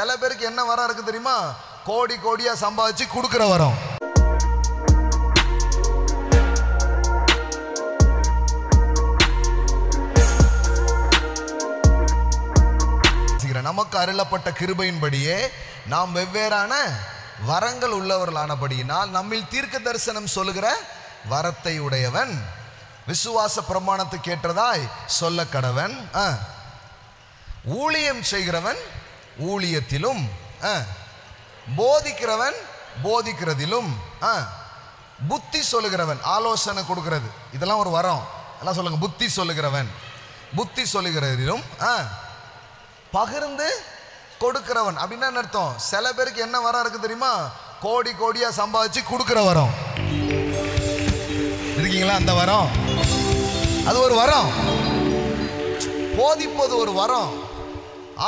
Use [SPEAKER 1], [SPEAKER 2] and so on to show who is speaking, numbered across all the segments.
[SPEAKER 1] சில பேருக்கு என்ன வரம் இருக்கு தெரியுமா? கோடி கோடியா சம்பாதிச்சு கொடுக்கிற வரம். நமக்கு அருளப்பட்ட கிருபையின்படியே நாம் வெவ்வேறான வரங்கள் உள்ளவர்களானபடியினால் நம்மில் தீர்க்க தரிசனம் சொல்லுகிற வரத்தை உடையவன் விசுவாச பிரமாணத்துக்கு ஏற்றதாய் சொல்ல கடவன், ஊழியம் செய்கிறவன் ஊழியத்திலும், போதிக்கிறவன் போதிக்கிறதிலும், புத்தி சொல்லுகிறவன் ஆலோசனை கொடுக்கிறது, இதெல்லாம் ஒரு வரம். எல்லாம் சொல்லுங்க. புத்தி சொல்லுகிறவன் புத்தி சொல்லுகிறதிலும், பகிர்ந்து கொடுக்கிறவன். அப்படின்னா என்ன அர்த்தம்? சில பேருக்கு என்ன வரம் இருக்கு தெரியுமா? கோடி கோடியா சம்பாதிச்சு கொடுக்கிற வரம். இருக்கீங்களா? அந்த வரம் அது ஒரு வரம். போதிப்பது ஒரு வரம்,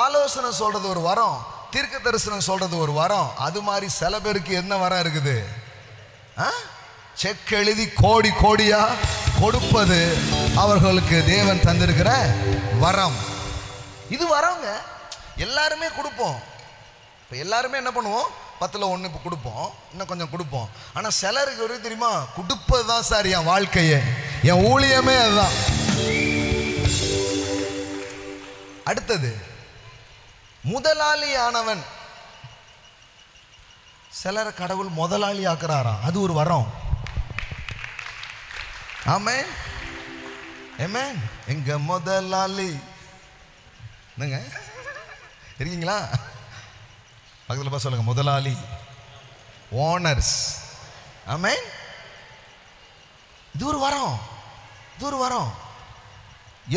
[SPEAKER 1] ஆலோசனை சொல்றது ஒரு வரம், தீர்க்க தரிசனம் சொல்றது ஒரு வரம். அது மாதிரி சில பேருக்கு என்ன வரம் இருக்குது? செக் எழுதி கோடி கோடியா கொடுப்பது அவர்களுக்கு தேவன் தந்திருக்கிற வரம். இது வரவங்க எல்லாருமே கொடுப்போம். இப்போ எல்லாருமே என்ன பண்ணுவோம்? 10ல் 1 இப்போ கொடுப்போம், இன்னும் கொஞ்சம் கொடுப்போம். ஆனால் சிலருக்கு ஒரு தெரியுமா? கொடுப்பது தான் சார் என் வாழ்க்கையே, என் ஊழியமே அதுதான். அடுத்தது முதலாளியானவன். சிலரை கடவுள் முதலாளி ஆக்குறாராம், அது ஒரு வரம். ஆமென் ஆமென். எங்க முதலாளி என்னங்க இருக்கீங்களா? பக்கத்தில் பார்த்து சொல்லுங்க. முதலாளி, ஓனர்ஸ். ஆமென். இது ஒரு வரம், இது ஒரு வரம்.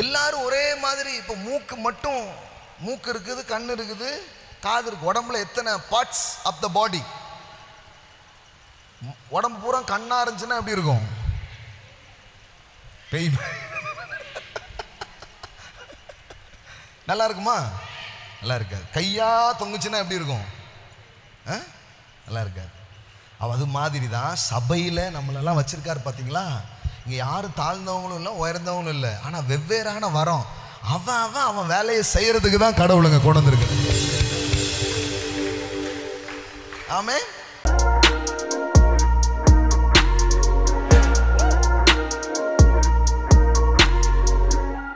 [SPEAKER 1] எல்லாரும் ஒரே மாதிரி. இப்போ மூக்கு மட்டும், மூக்கு இருக்குது, கண் இருக்குது, காது இருக்கு. உடம்புல எத்தனை பார்ட்ஸ் ஆஃப் த பாடி? உடம்பு பூரா கண்ணா இருந்துச்சுன்னா எப்படி இருக்கும்? பேய் நல்லா இருக்குமா? நல்லா இருக்காது. கையா தொங்குச்சுன்னா எப்படி இருக்கும்? நல்லா இருக்காது. அது மாதிரி தான் சபையில் நம்மளெல்லாம் வச்சிருக்காரு பார்த்தீங்களா? இங்கே யாரும் தாழ்ந்தவங்களும் இல்லை உயர்ந்தவங்களும் இல்லை, ஆனால் வெவ்வேறான வரம். அவன் வேலையை செய்யறதுக்கு தான் கடவுளுங்க கொண்டு வந்திருக்கு. ஆமென்.